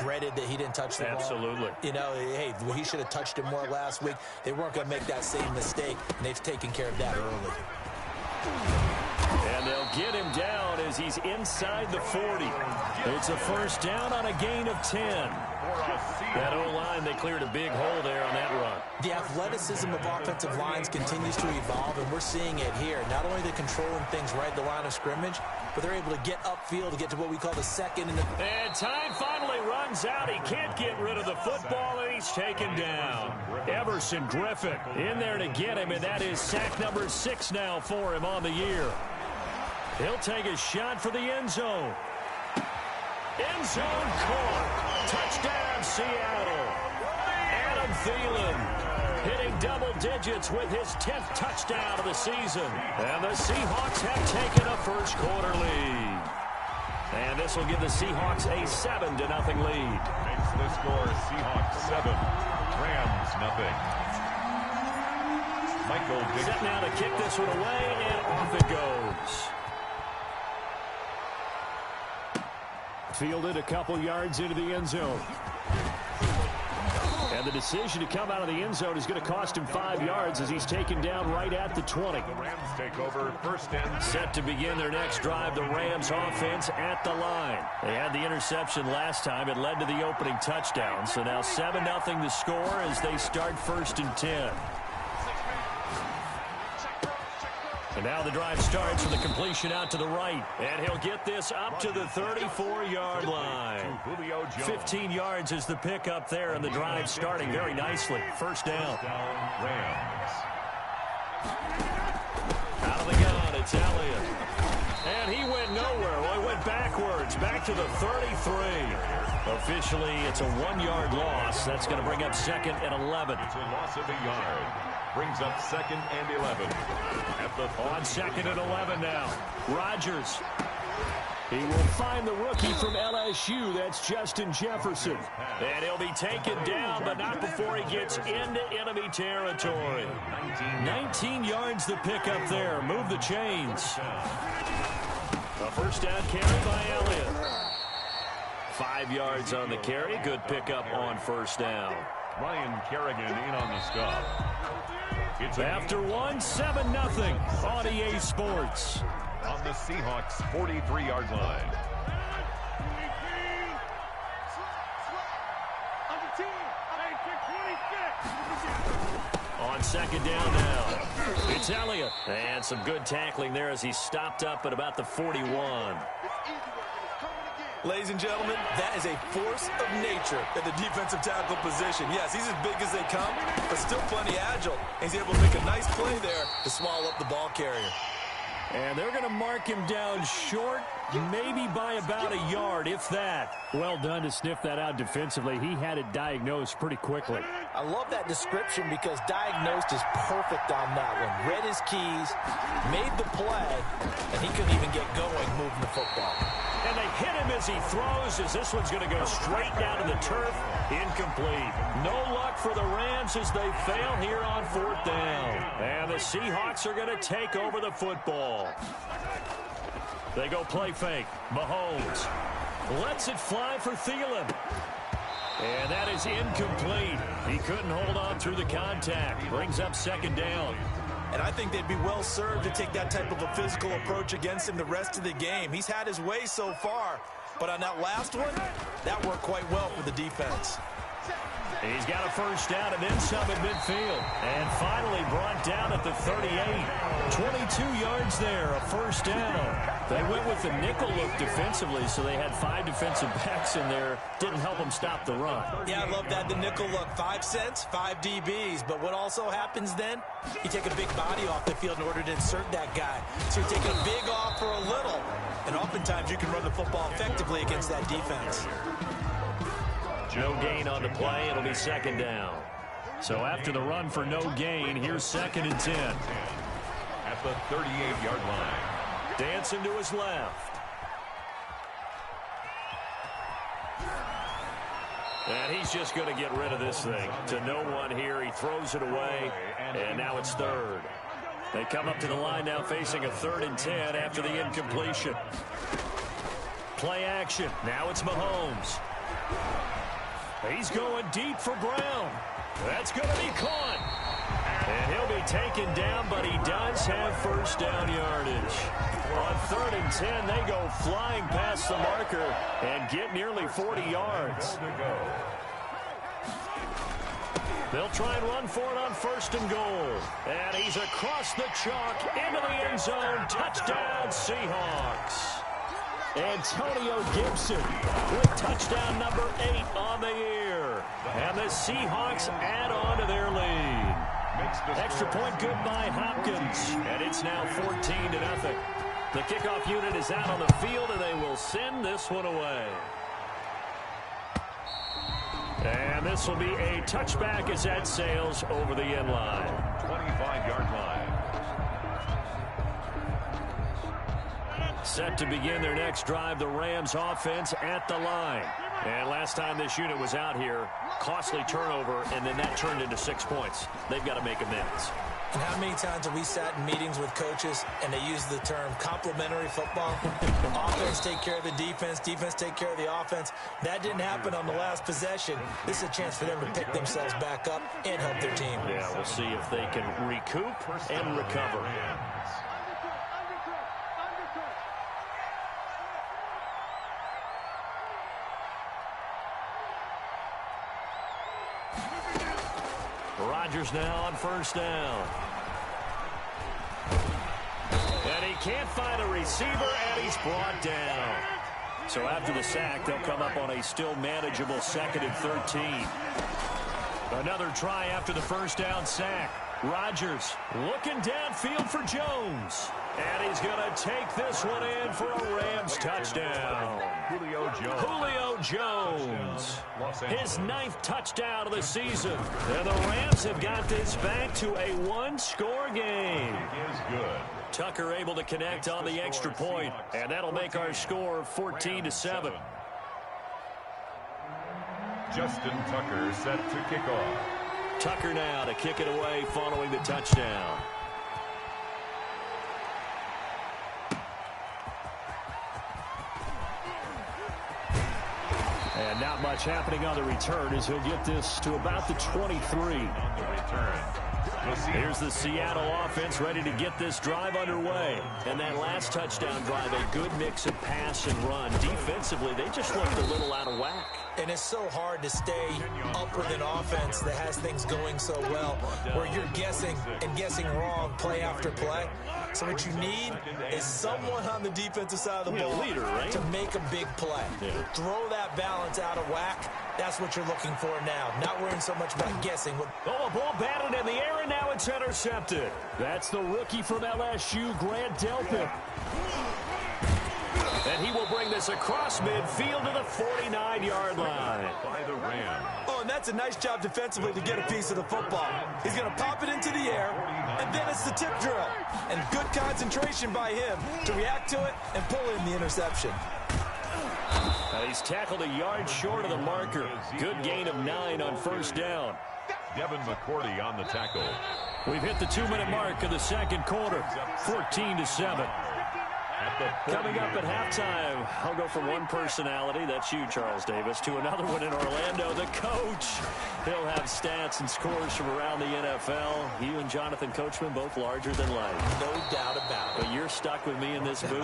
regretted that he didn't touch the ball. Absolutely. You know, hey, he should have touched it more last week. They weren't going to make that same mistake, and they've taken care of that early. And they'll get him down as he's inside the 40. It's a first down on a gain of 10. That O-line, they cleared a big hole there on that run. The athleticism of offensive lines continues to evolve, and we're seeing it here. Not only are they controlling things right at the line of scrimmage, but they're able to get upfield to get to what we call the second. And time finally runs out. He can't get rid of the football, and he's taken down. Everson Griffin in there to get him, and that is sack number 6 now for him on the year. He'll take a shot for the end zone. End zone caught. Touchdown, Seattle. Adam Thielen hitting double digits with his 10th touchdown of the season. And the Seahawks have taken a first quarter lead. And this will give the Seahawks a 7-0 lead. Makes the score Seahawks 7, Rams 0. Michael Vick. Set now to kick this one away, and off it goes. Fielded a couple yards into the end zone. And the decision to come out of the end zone is going to cost him 5 yards as he's taken down right at the 20. The Rams take over first and set to begin their next drive. The Rams offense at the line. They had the interception last time. It led to the opening touchdown. So now 7-0 the score as they start first and 10. And now the drive starts with a completion out to the right. And he'll get this up to the 34-yard line. 15 yards is the pickup there, and the drive starting very nicely. First down. Rams. Out of the gun, it's Elliott. And he went nowhere. Well, he went backwards, back to the 33. Officially, it's a 1-yard loss. That's going to bring up second and 11. It's a loss of a yard. Brings up second and 11. On second and 11 now. Rodgers. He will find the rookie from LSU. That's Justin Jefferson. And he'll be taken down, but not before he gets into enemy territory. 19 yards the pickup there. Move the chains. A first down carry by Elliott. 5 yards on the carry. Good pickup on first down. Ryan Kerrigan in on the stop. It's after 7-0 on EA Sports. On the Seahawks 43-yard line. On second down now. It's Elliott. And some good tackling there as he stopped up at about the 41. Ladies and gentlemen, that is a force of nature at the defensive tackle position. Yes, he's as big as they come, but still plenty agile. He's able to make a nice play there to swallow up the ball carrier. And they're going to mark him down short, maybe by about a yard, if that. Well done to sniff that out defensively. He had it diagnosed pretty quickly. I love that description because diagnosed is perfect on that one. Read his keys, made the play, and he couldn't even get going moving the football. And they hit him as he throws, as this one's going to go straight down to the turf. Incomplete. No luck for the Rams as they fail here on fourth down. And the Seahawks are going to take over the football. They go play fake. Mahomes lets it fly for Thielen. And that is incomplete. He couldn't hold on through the contact. Brings up second down. And I think they'd be well served to take that type of a physical approach against him the rest of the game. He's had his way so far, but on that last one, that worked quite well for the defense. He's got a first down and then some at midfield. And finally brought down at the 38. 22 yards there, a first down. They went with the nickel look defensively, so they had 5 defensive backs in there. Didn't help them stop the run. Yeah, I love that, the nickel look. 5 cents, 5 DBs. But what also happens then, you take a big body off the field in order to insert that guy. So you're taking a big off for a little. And oftentimes you can run the football effectively against that defense. No gain on the play. It'll be second down. So after the run for no gain, here's second and 10. At the 38-yard line. Dancing to his left. And he's just going to get rid of this thing. To no one here. He throws it away. And now it's third. They come up to the line now facing a 3rd and 10 after the incompletion. Play action. Now it's Mahomes. He's going deep for Brown. That's going to be caught. And he'll be taken down, but he does have first down yardage. On 3rd and 10, they go flying past the marker and get nearly 40 yards. They'll try and run for it on 1st and goal. And he's across the chalk into the end zone. Touchdown, Seahawks. Antonio Gibson with touchdown number 8 on the year. And the Seahawks add on to their lead. Extra point good by Hopkins. And it's now 14-0. The kickoff unit is out on the field, and they will send this one away. And this will be a touchback as that sails over the end line. 25-yard line. Set to begin their next drive, the Rams offense at the line. And last time this unit was out here, costly turnover, and then that turned into 6 points. They've got to make amends. And how many times have we sat in meetings with coaches and they use the term complementary football? Offense take care of the defense, defense take care of the offense. That didn't happen on the last possession. This is a chance for them to pick themselves back up and help their team. Yeah, we'll see if they can recoup and recover. Rodgers now on 1st down. And he can't find a receiver, and he's brought down. So after the sack, they'll come up on a still manageable 2nd and 13. Another try after the 1st down sack. Rodgers looking downfield for Jones. And he's going to take this one in for a Rams touchdown. Julio Jones. His 9th touchdown of the season. And the Rams have got this back to a one-score game. Tucker able to connect on the extra point. And that'll make our score 14-7. Justin Tucker set to kick off. Tucker now to kick it away following the touchdown. And not much happening on the return as he'll get this to about the 23. On the return. Here's the Seattle offense ready to get this drive underway. And that last touchdown drive, a good mix of pass and run. Defensively, they just looked a little out of whack. And it's so hard to stay up with an offense that has things going so well, where you're guessing and guessing wrong play after play. So what you need is someone on the defensive side of the ball leader, right? to make a big play. Yeah. Throw that balance out of whack. That's what you're looking for now. Not worrying so much about guessing. Oh, a ball batted in the air, and now it's intercepted. That's the rookie from LSU, Grant Delpit. And he will bring this across midfield to the 49-yard line. By the Rams. Oh, and that's a nice job defensively to get a piece of the football. He's going to pop it into the air, and then it's the tip drill. And good concentration by him to react to it and pull in the interception. He's tackled a yard short of the marker. Good gain of 9 on 1st down. Devin McCourty on the tackle. We've hit the 2-minute mark of the 2nd quarter. 14-7. Coming up at halftime, I'll go from one personality, that's you, Charles Davis, to another one in Orlando, the coach. He'll have stats and scores from around the NFL. You and Jonathan Coachman, both larger than life. No doubt about it. But you're stuck with me in this booth,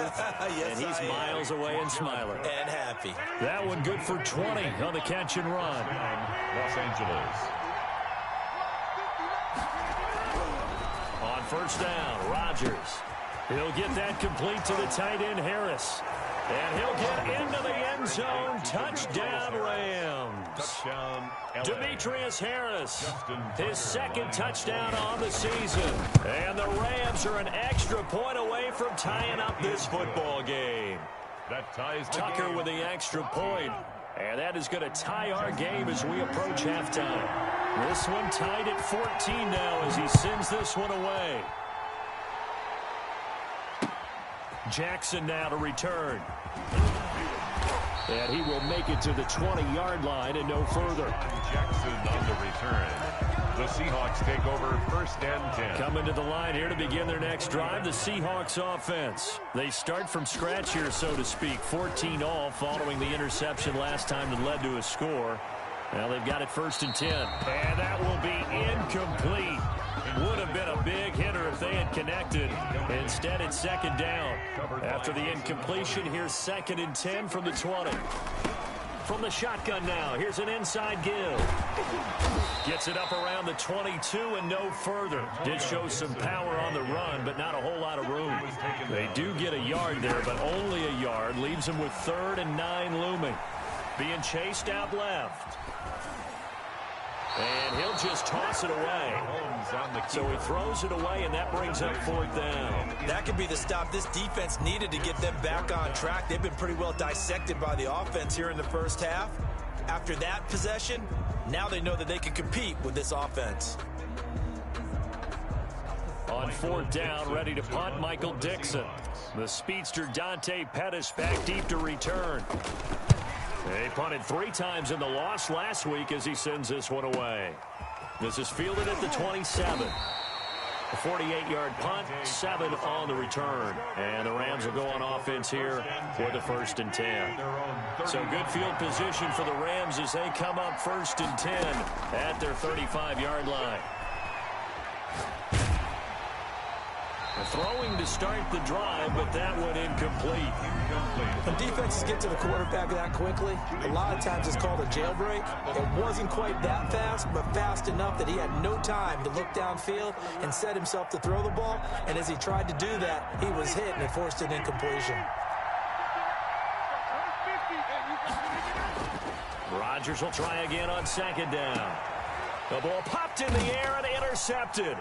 Yes, and he's miles away and smiling. And happy. That one good for 20 on the catch and run. Los Angeles. On 1st down, Rodgers. He'll get that complete to the tight end, Harris. And he'll get into the end zone. Touchdown, Rams. Touchdown, LA. Demetrius Harris, his 2nd touchdown on the season. And the Rams are an extra point away from tying up this football game. That ties the Tucker game. with the extra point. And that is going to tie our game as we approach halftime. This one tied at 14 now as he sends this one away. Jackson now to return. And he will make it to the 20-yard line and no further. Jackson on the return. The Seahawks take over 1st and 10. Coming to the line here to begin their next drive, the Seahawks offense. They start from scratch here, so to speak. 14 all following the interception last time that led to a score. Well, they've got it 1st and 10. And that will be incomplete. Would have been a big hitter if they had connected. Instead, it's 2nd down. After the incompletion, here's 2nd and 10 from the 20. From the shotgun now, here's an inside give. Gets it up around the 22 and no further. Did show some power on the run, but not a whole lot of room. They do get a yard there, but only a yard. Leaves them with 3rd and 9 looming. Being chased out left. And he'll just toss it away. So he throws it away, and that brings up 4th down. That could be the stop this defense needed to get them back on track. They've been pretty well dissected by the offense here in the first half. After that possession, now they know that they can compete with this offense. On 4th down, ready to punt, Michael Dixon. The speedster Dante Pettis back deep to return. They punted 3 times in the loss last week as he sends this one away. This is fielded at the 27. A 48-yard punt, 7 on the return. And the Rams will go on offense here for the 1st and 10. So good field position for the Rams as they come up 1st and 10 at their 35-yard line. Throwing to start the drive, but that one incomplete. When defenses get to the quarterback that quickly, a lot of times it's called a jailbreak. It wasn't quite that fast, but fast enough that he had no time to look downfield and set himself to throw the ball. And as he tried to do that, he was hit and it forced an incompletion. Rodgers will try again on 2nd down. The ball popped in the air and intercepted.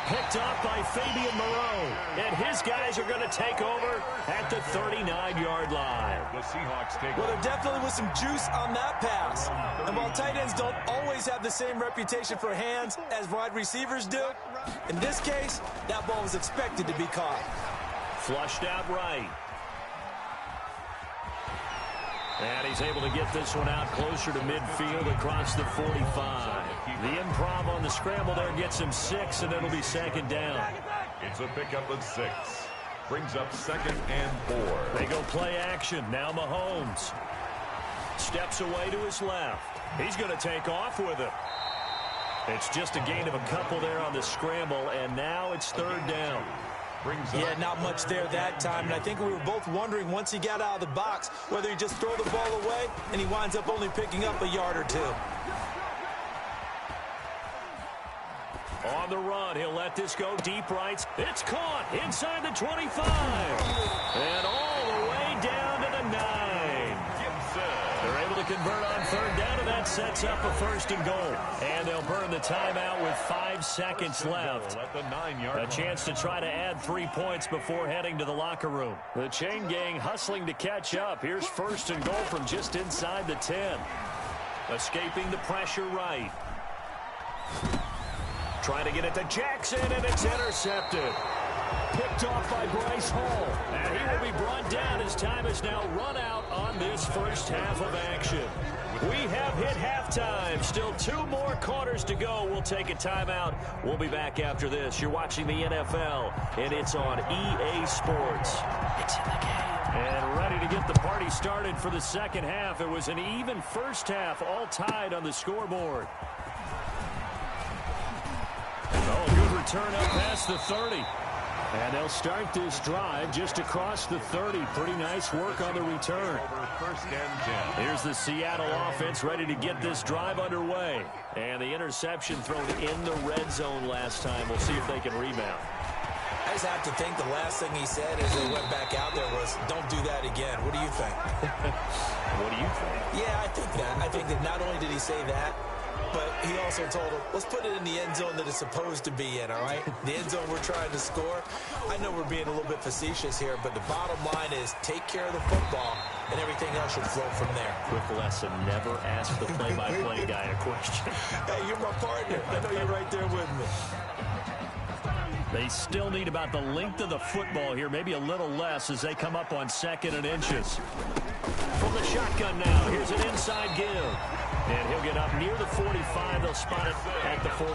Picked off by Fabian Moreau. And his guys are going to take over at the 39-yard line. The Seahawks take Well, there definitely was some juice on that pass. And while tight ends don't always have the same reputation for hands as wide receivers do, in this case, that ball was expected to be caught. Flushed out right. And he's able to get this one out closer to midfield across the 45. The improv on the scramble there gets him 6, and it'll be 2nd down. It's a pickup of 6. Brings up 2nd and 4. They go play action. Now Mahomes steps away to his left. He's going to take off with it. It's just a gain of a couple there on the scramble, and now it's 3rd down. Yeah, not much there that time, and I think we were both wondering once he got out of the box whether he just throw the ball away and he winds up only picking up a yard or 2. On the run, he'll let this go deep right. It's caught inside the 25. And all the way down to the 9. They're able to convert on 3rd down, and that sets up a 1st and goal. And they'll burn the timeout with 5 seconds left. A chance to try to add 3 points before heading to the locker room. The chain gang hustling to catch up. Here's 1st and goal from just inside the 10. Escaping the pressure right. Trying to get it to Jackson, and it's intercepted. Picked off by Bryce Hall. And he will be brought down as time is now run out on this first half of action. We have hit halftime. Still 2 more quarters to go. We'll take a timeout. We'll be back after this. You're watching the NFL, and it's on EA Sports. It's in the game. And ready to get the party started for the 2nd half. It was an even first half, all tied on the scoreboard. Oh, good return up past the 30. And they'll start this drive just across the 30. Pretty nice work on the return. Here's the Seattle offense ready to get this drive underway. And the interception thrown in the red zone last time. We'll see if they can rebound. I just have to think the last thing he said as they went back out there was, don't do that again. What do you think? What do you think? Yeah, I think that. I think that not only did he say that, but he also told him, let's put it in the end zone that it's supposed to be in, all right? The end zone we're trying to score. I know we're being a little bit facetious here, but the bottom line is take care of the football, and everything else should flow from there. Quick lesson, never ask the play-by-play guy a question. Hey, you're my partner. I know you're right there with me. They still need about the length of the football here, maybe a little less as they come up on 2nd and inches. From the shotgun now, here's an inside give. And he'll get up near the 45. They'll spot it at the 44.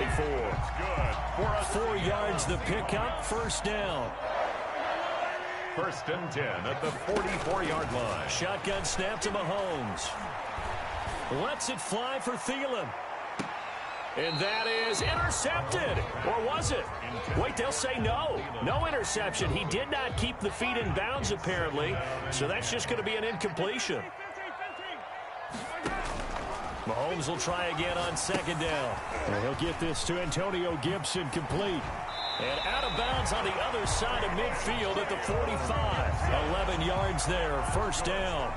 4 yards the pickup, 1st down. 1st and 10 at the 44-yard line. Shotgun snap to Mahomes. Lets it fly for Thielen. And that is intercepted. Or was it? Wait, they'll say no. No interception. He did not keep the feet in bounds, apparently. So that's just going to be an incompletion. Mahomes will try again on second down. And he'll get this to Antonio Gibson complete. And out of bounds on the other side of midfield at the 45. 11 yards there, first down.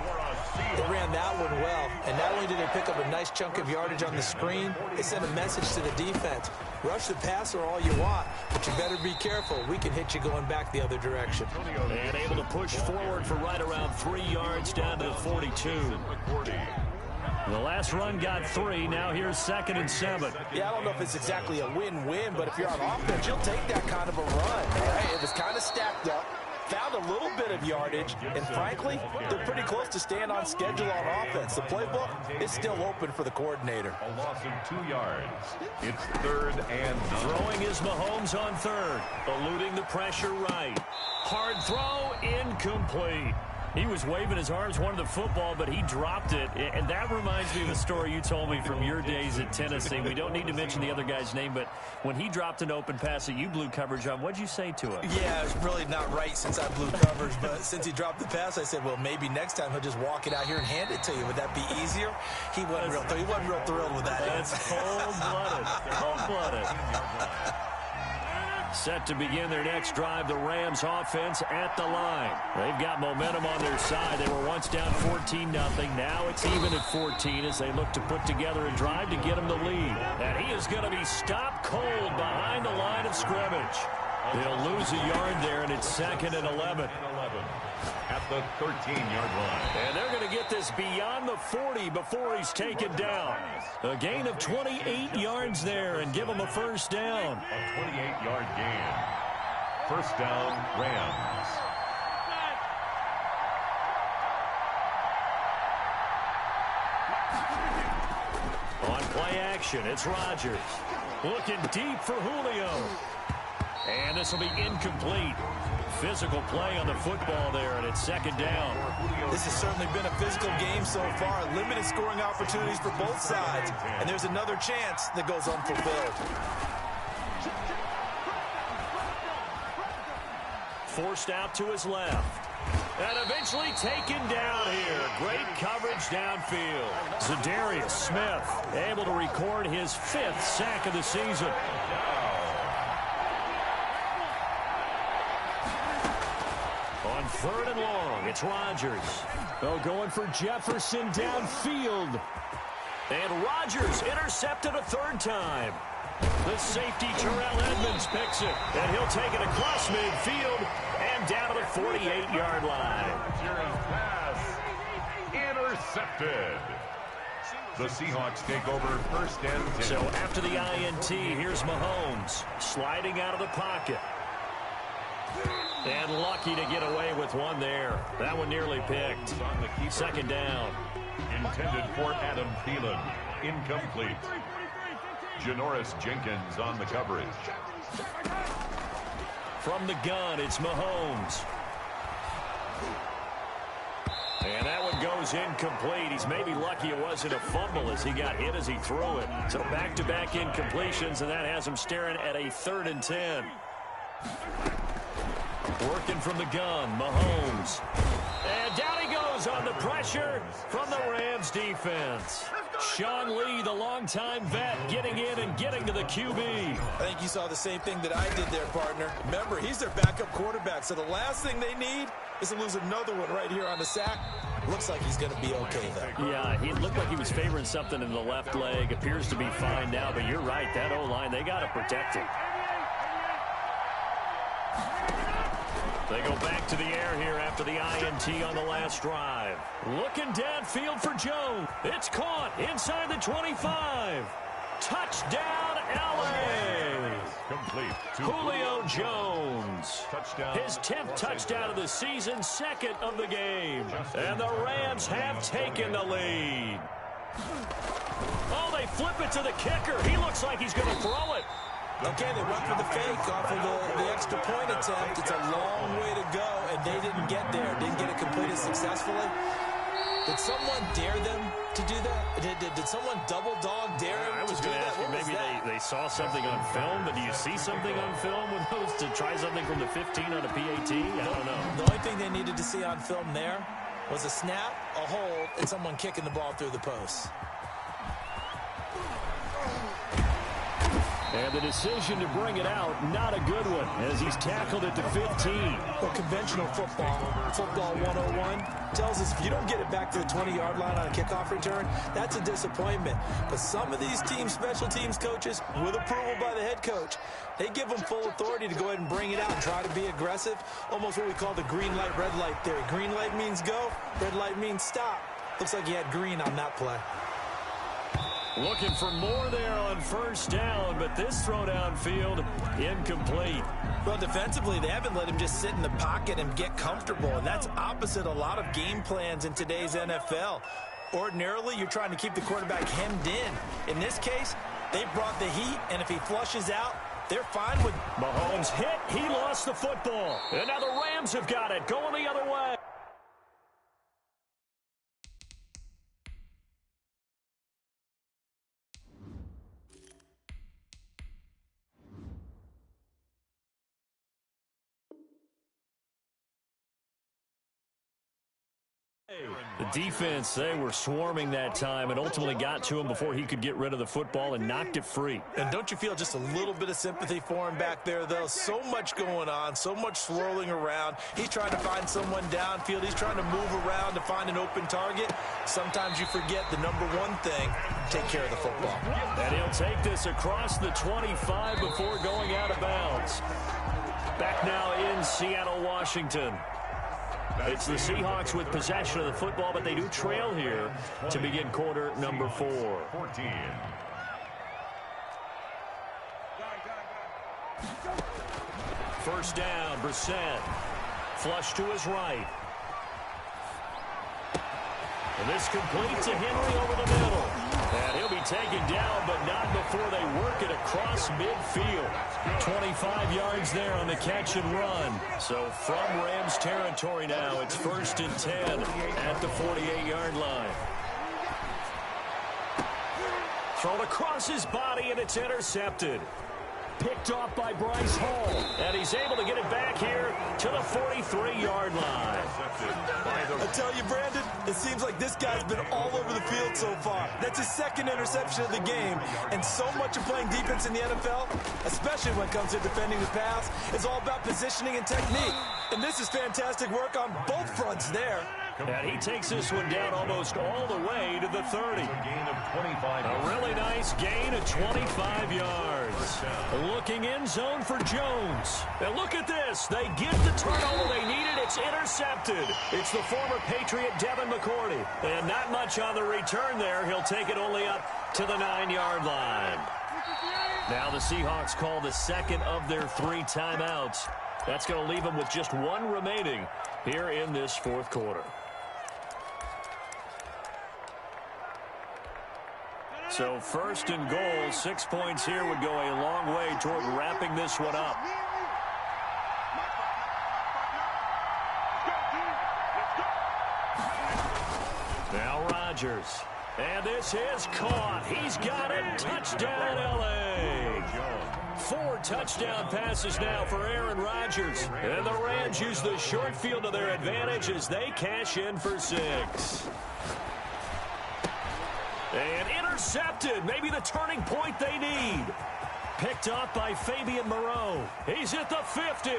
They ran that one well, and not only did they pick up a nice chunk of yardage on the screen, they sent a message to the defense. Rush the passer all you want, but you better be careful. We can hit you going back the other direction. And able to push forward for right around 3 yards down to the 42. The last run got 3. Now here's 2nd and 7. Yeah, I don't know if it's exactly a win-win, but if you're on offense, you'll take that kind of a run. Right? It was kind of stacked up. Found a little bit of yardage, and frankly, they're pretty close to staying on schedule on offense. The playbook is still open for the coordinator. A loss of 2 yards. It's 3rd and 9. Throwing is Mahomes on 3rd, eluding the pressure right. Hard throw, incomplete. He was waving his arms, wanted the football, but he dropped it. And that reminds me of the story you told me from your days at Tennessee. We don't need to mention the other guy's name, but when he dropped an open pass that you blew coverage on, what'd you say to him? Yeah, it's really not right since I blew coverage, but since he dropped the pass, I said, well, maybe next time he'll just walk it out here and hand it to you. Would that be easier? He wasn't real thrilled with that. That's cold-blooded. Cold-blooded. Set to begin their next drive, the Rams offense at the line. They've got momentum on their side. They were once down 14-0. Now it's even at 14 as they look to put together a drive to get them the lead. And he is going to be stopped cold behind the line of scrimmage. They'll lose a yard there, and it's 2nd and 11. At the 13-yard line. And they're going to get this beyond the 40 before he's taken down. A gain of 28 yards there and give him a first down. A 28-yard gain. First down, Rams. On play action, it's Rodgers. Looking deep for Julio. And this will be incomplete. Physical play on the football there, and it's 2nd down. This has certainly been a physical game so far. Limited scoring opportunities for both sides. And there's another chance that goes unfulfilled. Forced out to his left. And eventually taken down here. Great coverage downfield. Zadarius Smith able to record his 5th sack of the season. On 3rd and long, it's Rodgers. Oh, going for Jefferson downfield. And Rodgers intercepted a 3rd time. The safety, Terrell Edmonds, picks it. And he'll take it across midfield and down to the 48-yard line. Pass intercepted. The Seahawks take over 1st and 10. So after the INT, here's Mahomes sliding out of the pocket. And lucky to get away with one there. That one nearly picked. 2nd down. Intended for Adam Thielen. Incomplete. Janoris Jenkins on the coverage. From the gun, it's Mahomes. And that one goes incomplete. He's maybe lucky it wasn't a fumble as he got hit as he threw it. So back-to-back incompletions, and that has him staring at a 3rd and 10. Working from the gun, Mahomes. And down he goes on the pressure from the Rams defense. Sean Lee, the longtime vet, getting in and getting to the QB. I think you saw the same thing that I did there, partner. Remember, he's their backup quarterback, so the last thing they need is to lose another one right here on the sack. Looks like he's going to be okay, though. Yeah, he looked like he was favoring something in the left leg. Appears to be fine now, but you're right. That O-line, they got to protect him. They go back to the air here after the INT on the last drive. Looking downfield for Jones. It's caught inside the 25. Touchdown, L.A. Complete. Julio Jones. Touchdown. His 10th touchdown of the season, 2nd of the game. And the Rams have taken the lead. Oh, they flip it to the kicker. He looks like he's going to throw it. Okay, they went for the fake off of the extra point attempt. It's a long way to go, and they didn't get there. Didn't get it completed successfully. Did someone dare them to do that? Did someone double dog dare them I was going to ask you, maybe they saw something on film, but do you see something on film with those to try something from the 15 on a PAT? I don't know. The only thing they needed to see on film there was a snap, a hold, and someone kicking the ball through the post. And the decision to bring it out, not a good one, as he's tackled it to 15. Well, conventional football 101, tells us if you don't get it back to the 20-yard line on a kickoff return, that's a disappointment. But some of these team special teams coaches, with approval by the head coach, they give them full authority to go ahead and bring it out and try to be aggressive, almost what we call the green light, red light theory. Green light means go, red light means stop. Looks like he had green on that play. Looking for more there on first down, but this throw downfield incomplete. Well, defensively, they haven't let him just sit in the pocket and get comfortable, and that's opposite a lot of game plans in today's NFL. Ordinarily, you're trying to keep the quarterback hemmed in. In this case, they brought the heat, and if he flushes out, they're fine with... Mahomes hit, he lost the football. And now the Rams have got it, going the other way. The defense, they were swarming that time and ultimately got to him before he could get rid of the football and knocked it free. And don't you feel just a little bit of sympathy for him back there, though? So much going on, so much swirling around. He's trying to find someone downfield. He's trying to move around to find an open target. Sometimes you forget the number one thing, take care of the football. And he'll take this across the 25 before going out of bounds. Back now in Seattle, Washington. It's the Seahawks with possession of the football, but they do trail here to begin quarter number 4. 14. First down, Brissett. Flush to his right. And this complete to Henry over the middle. And he'll be taken down, but not before they work it across midfield. 25 yards there on the catch and run. So from Rams territory now, it's 1st and 10 at the 48-yard line. Thrown across his body, and it's intercepted. Picked off by Bryce Hall. And he's able to get it back here to the 43-yard line. I tell you, Brandon, it seems like this guy's been all over the field so far. That's his 2nd interception of the game. And so much of playing defense in the NFL, especially when it comes to defending the pass, is all about positioning and technique. And this is fantastic work on both fronts there. And he takes this one down almost all the way to the 30. A gain of 25. A really nice gain of 25 yards. Looking in zone for Jones. And look at this. They get the turnover they needed. It's intercepted. It's the former Patriot Devin McCourty. And not much on the return there. He'll take it only up to the 9-yard line. Now the Seahawks call the 2nd of their 3 timeouts. That's going to leave them with just 1 remaining here in this 4th quarter. So 1st and goal, 6 points here would go a long way toward wrapping this one up. Now Rodgers. And this is caught. He's got it. Touchdown, L.A. 4 touchdown passes now for Aaron Rodgers. And the Rams use the short field to their advantage as they cash in for 6. And intercepted. Maybe the turning point they need. Picked off by Fabian Moreau. He's at the 50.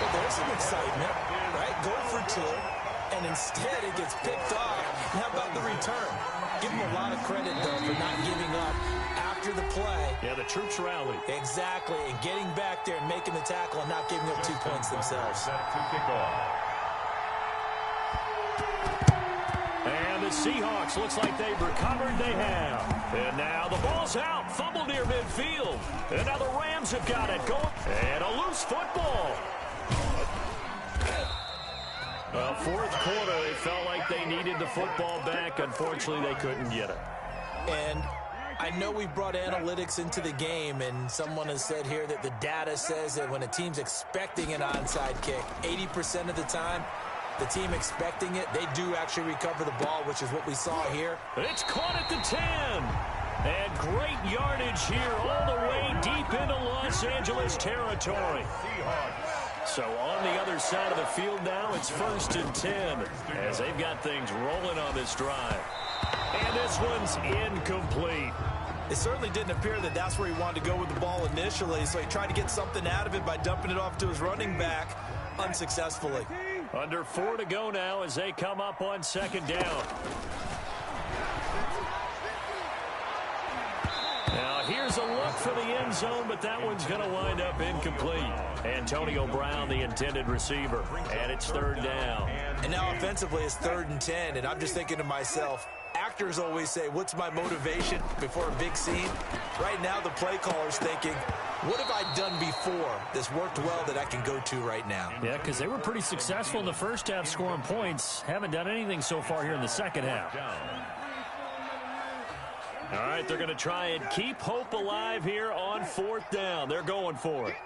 Well, there's some excitement, right? Go for 2. And instead it gets picked off. And how about the return? Give him a lot of credit, though, for not giving up after the play. Yeah, the troops rallied. Exactly. And getting back there and making the tackle and not giving up 2 points themselves. Set to kick off. And the Seahawks, looks like they've recovered. They have. And now the ball's out. Fumble near midfield. And now the Rams have got it going. And a loose football. Well, 4th quarter, it felt like they needed the football back. Unfortunately, they couldn't get it. And I know we brought analytics into the game, and someone has said here that the data says that when a team's expecting an onside kick, 80% of the time, the team expecting it, they do actually recover the ball, which is what we saw here. It's caught at the 10. And great yardage here all the way deep into Los Angeles territory. So on the other side of the field now, it's 1st and 10 as they've got things rolling on this drive. And this one's incomplete. It certainly didn't appear that that's where he wanted to go with the ball initially, so he tried to get something out of it by dumping it off to his running back unsuccessfully. Under 4 to go now as they come up on 2nd down. Now here's a look for the end zone, but that one's going to wind up incomplete. Antonio Brown, the intended receiver, and it's 3rd down. And now offensively it's 3rd and 10, and I'm just thinking to myself, actors always say, what's my motivation before a big scene? Right now the play caller's thinking, what have I done before that's worked well that I can go to right now? Yeah, because they were pretty successful in the first half scoring points. Haven't done anything so far here in the second half. All right, they're going to try and keep hope alive here on 4th down. They're going for it.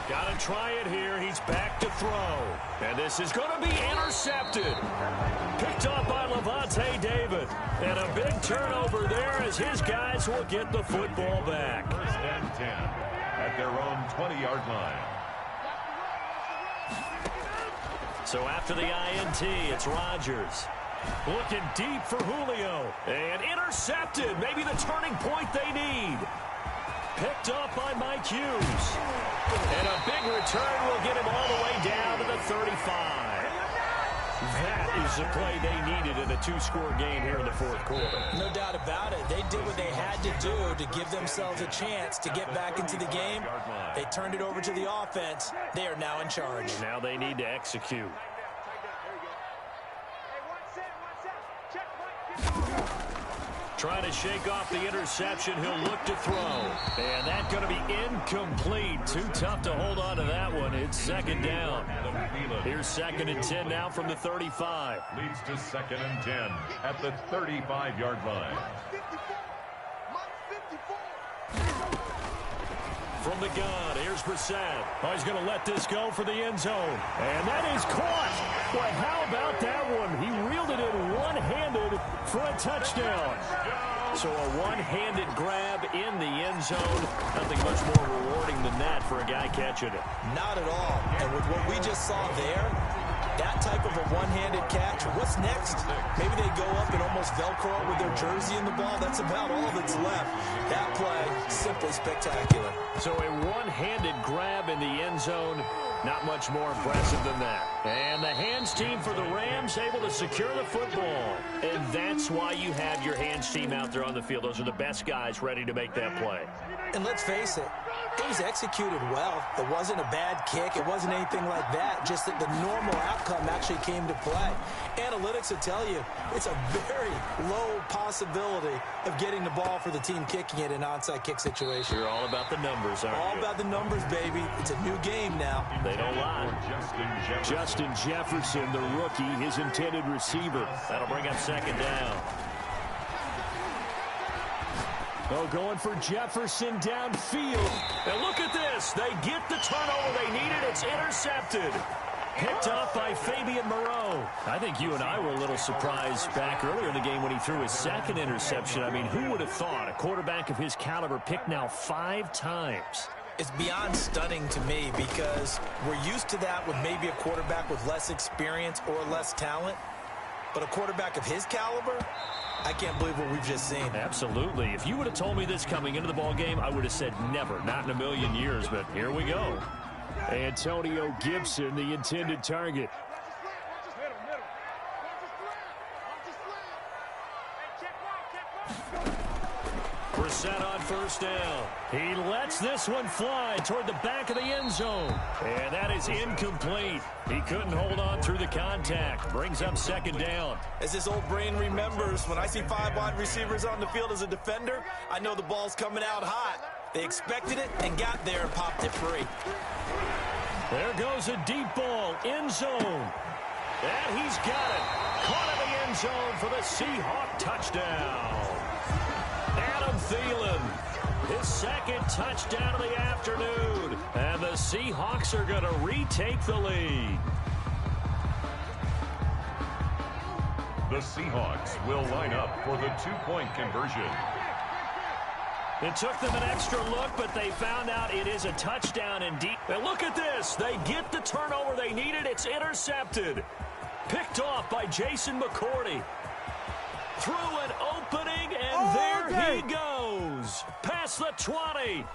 Got to try it here. He's back to throw. And this is going to be intercepted. Picked up by Levante David. And a big turnover there as his guys will get the football back. 1st and 10 at their own 20-yard line. So after the INT, it's Rodgers. Looking deep for Julio. And intercepted. Maybe the turning point they need. Picked up by Mike Hughes. And a big return will get him all the way down to the 35. That is the play they needed in a 2-score game here in the 4th quarter. No doubt about it. They did what they had to do to give themselves a chance to get back into the game. They turned it over to the offense. They are now in charge. Now they need to execute. Trying to shake off the interception. He'll look to throw. And that's going to be incomplete. Too tough to hold on to that one. It's 2nd down. Here's 2nd and 10 now from the 35. Leads to 2nd and 10 at the 35-yard line. From the gun, here's Brissett. Oh, he's going to let this go for the end zone. And that is caught. Boy, how about that one? He reeled it in one-handed for a touchdown. So a one-handed grab in the end zone. Nothing much more rewarding than that for a guy catching it. Not at all. And with what we just saw there, that type of a one-handed catch, what's next? Maybe they go up and almost Velcro with their jersey in the ball. That's about all that's left. That play, simply spectacular. So a one-handed grab in the end zone. Not much more impressive than that. And the hands team for the Rams able to secure the football. And that's why you have your hands team out there on the field. Those are the best guys ready to make that play. And let's face it, it was executed well. It wasn't a bad kick. It wasn't anything like that. Just that the normal outcome actually came to play. Analytics will tell you it's a very low possibility of getting the ball for the team kicking it in an onside kick situation. You're all about the numbers, aren't you? All about the numbers, baby. It's a new game now. They don't lie. Justin Jefferson, the rookie, his intended receiver. That'll bring up 2nd down. Oh, going for Jefferson downfield. And look at this. They get the turnover they needed. It's intercepted. Picked up by Fabian Moreau. I think you and I were a little surprised back earlier in the game when he threw his 2nd interception. I mean, who would have thought a quarterback of his caliber picked now 5 times? It's beyond stunning to me because we're used to that with maybe a quarterback with less experience or less talent. But a quarterback of his caliber, I can't believe what we've just seen. Absolutely. If you would have told me this coming into the ball game, I would have said never, not in a million years. But here we go. Antonio Gibson, the intended target. Brissett on 1st down. He lets this one fly toward the back of the end zone. And that is incomplete. He couldn't hold on through the contact. Brings up 2nd down. As this old brain remembers, when I see 5 wide receivers on the field as a defender, I know the ball's coming out hot. They expected it and got there and popped it free. There goes a deep ball, end zone. And he's got it. Caught in the end zone for the Seahawk touchdown. Adam Thielen His second touchdown of the afternoon. And the Seahawks are going to retake the lead. The Seahawks will line up for the two-point conversion. It took them an extra look, but they found out it is a touchdown indeed. And look at this. They get the turnover they needed. It's intercepted. Picked off by Jason McCourty. Through an opening, and there he goes. Past the 20.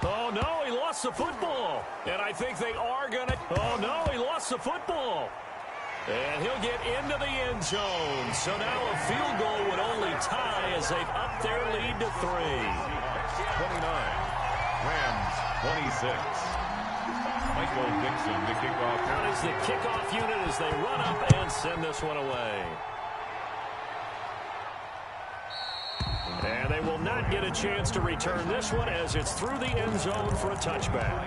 Oh, no, he lost the football. And I think they are going to... Oh, no, he lost the football. And he'll get into the end zone. So now a field goal would only tie as they've upped their lead to 3. 29. Rams 26. Michael Dixon to kick off. Out is the kickoff unit as they run up and send this one away. And they will not get a chance to return this one as it's through the end zone for a touchback.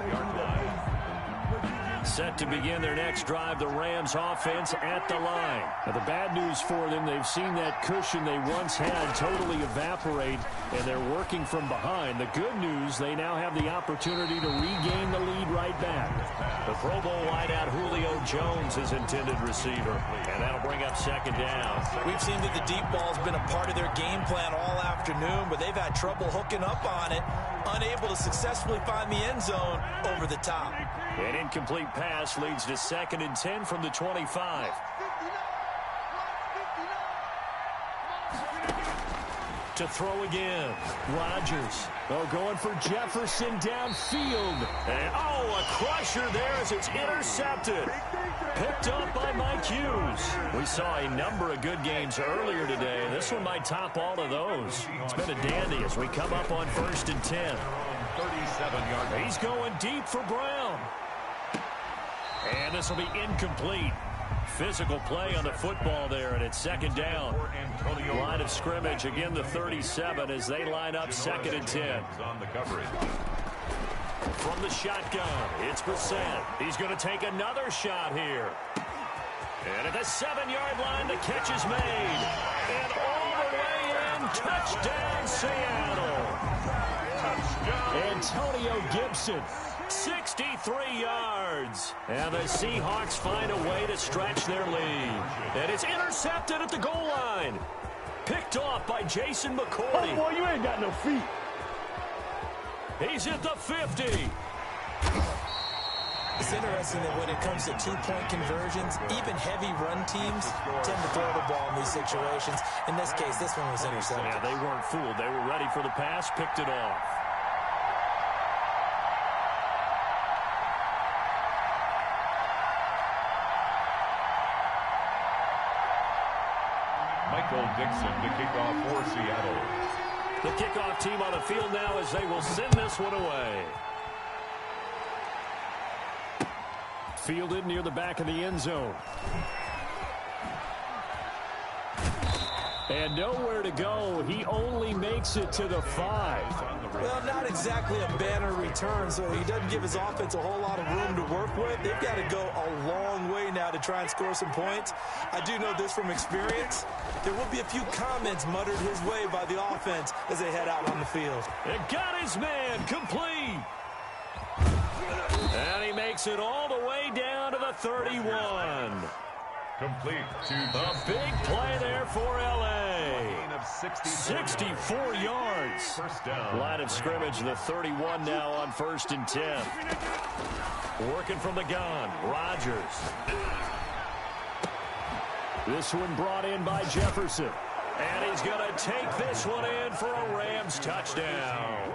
Set to begin their next drive, the Rams offense at the line. Now, the bad news for them, they've seen that cushion they once had totally evaporate, and they're working from behind. The good news, they now have the opportunity to regain the lead right back. The Pro Bowl wideout Julio Jones is intended receiver, and that'll bring up second down. We've seen that the deep ball's been a part of their game plan all afternoon, but they've had trouble hooking up on it, unable to successfully find the end zone over the top. An incomplete pass leads to 2nd and 10 from the 25. To throw again. Rodgers. Oh, going for Jefferson downfield. And, oh, a crusher there as it's intercepted. Picked up by Mike Hughes. We saw a number of good games earlier today. This one might top all of those. It's been a dandy as we come up on 1st and 10. 37-yard. He's going deep for Brown. And this will be incomplete. Physical play on the football there, and it's 2nd down. Line of scrimmage, again the 37 as they line up 2nd and 10. On the coverage. From the shotgun, it's Brissett. He's going to take another shot here. And at the 7-yard line, the catch is made. And all the way in, touchdown Seattle. Touchdown. Antonio Gibson. 63 yards. And the Seahawks find a way to stretch their lead. And it's intercepted at the goal line. Picked off by Jason McCourty. Oh, boy, you ain't got no feet. He's at the 50. It's interesting that when it comes to two-point conversions, even heavy run teams tend to throw the ball in these situations. In this case, this one was intercepted. Yeah, they weren't fooled. They were ready for the pass, picked it off. Michael Dixon to kick off for Seattle. The kickoff team on the field now as they will send this one away. Fielded near the back of the end zone. And nowhere to go. He only makes it to the 5. Well, not exactly a banner return, so he doesn't give his offense a whole lot of room to work with. They've got to go a long way now to try and score some points. I do know this from experience. There will be a few comments muttered his way by the offense as they head out on the field. It got his man complete. And he makes it all the way down to the 31. Complete to a big play there for L.A. 64 yards. First down. Line of scrimmage, the 31 now on 1st and 10. Working from the gun, Rodgers. This one brought in by Jefferson. And he's going to take this one in for a Rams touchdown.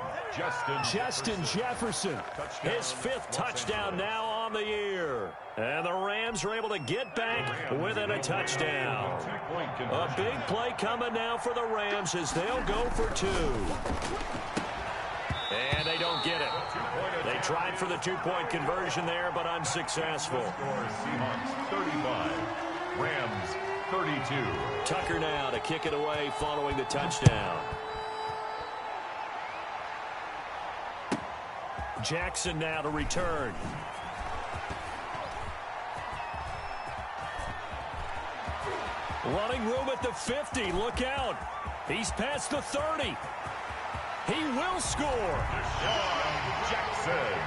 Justin Jefferson, his 5th touchdown now on the year. And the Rams are able to get back within a touchdown. A big play coming now for the Rams as they'll go for 2. And they don't get it. They tried for the 2-point conversion there, but unsuccessful. Seahawks 35, Rams 32. Tucker now to kick it away following the touchdown. Jackson now to return. Running room at the 50. Look out. He's past the 30. He will score. Deshaun Jackson.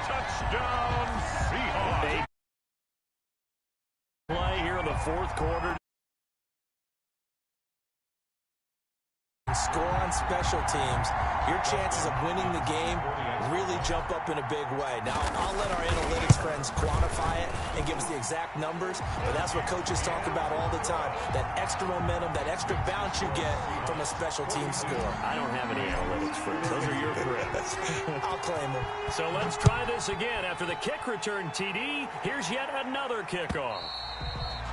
Touchdown Seahawks. Play here in the fourth quarter. Score on special teams, your chances of winning the game really jump up in a big way. Now, I'll let our analytics friends quantify it and give us the exact numbers, but that's what coaches talk about all the time, that extra momentum, that extra bounce you get from a special team score. I don't have any analytics friends. Those are your friends. I'll claim them. So let's try this again. After the kick return TD, here's yet another kickoff.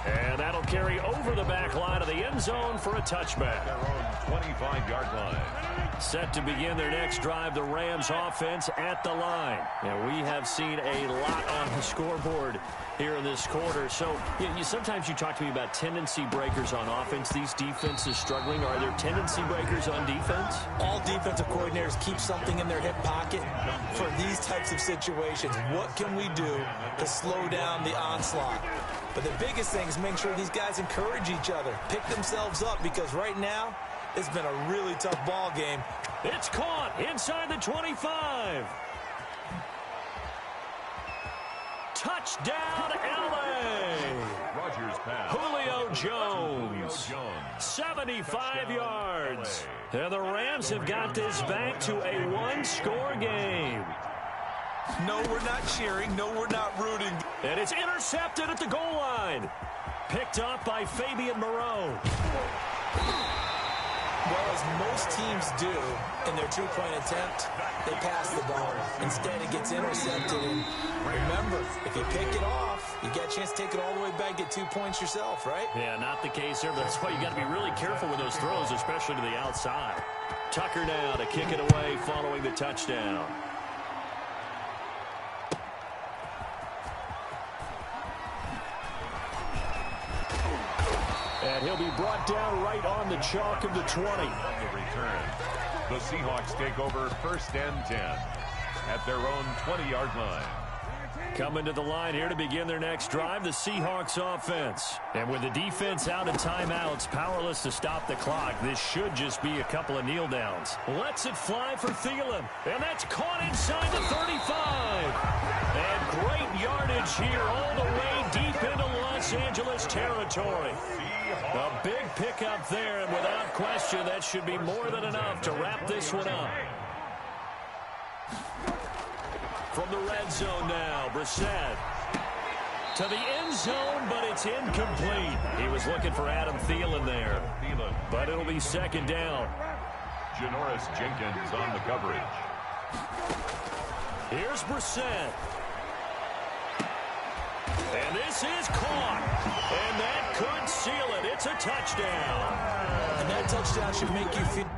And that'll carry over the back line of the end zone for a touchback. Their own 25-yard line. Set to begin their next drive, the Rams offense at the line. And we have seen a lot on the scoreboard here in this quarter. So sometimes you talk to me about tendency breakers on offense. These defenses struggling. Are there tendency breakers on defense? All defensive coordinators keep something in their hip pocket for these types of situations. What can we do to slow down the onslaught? But the biggest thing is make sure these guys encourage each other, pick themselves up, because right now it's been a really tough ball game. It's caught inside the 25. Touchdown, L.A. Rodgers pass. Julio Jones. 75 yards. And the Rams have got this back to a one-score game. No, we're not cheering. No, we're not rooting. And it's intercepted at the goal line. Picked up by Fabian Moreau. Well, as most teams do in their two-point attempt, they pass the ball. Instead, it gets intercepted. And remember, if you pick it off, you get a chance to take it all the way back, get 2 points yourself, right? Yeah, not the case here, but that's why you got to be really careful with those throws, especially to the outside. Tucker now to kick it away following the touchdown. And he'll be brought down right on the chalk of the 20. On the return, the Seahawks take over 1st and 10 at their own 20-yard line. Coming to the line here to begin their next drive, the Seahawks offense. And with the defense out of timeouts, powerless to stop the clock, this should just be a couple of kneel downs. Lets it fly for Thielen. And that's caught inside the 35. And great yardage here all the way deep into Los Angeles territory. A big pickup there, and without question, that should be more than enough to wrap this one up. From the red zone now, Brissett to the end zone, but it's incomplete. He was looking for Adam Thielen there, but it'll be 2nd down. Janoris Jenkins on the coverage. Here's Brissett. And this is caught. And that could seal it. It's a touchdown. And that touchdown should make you feel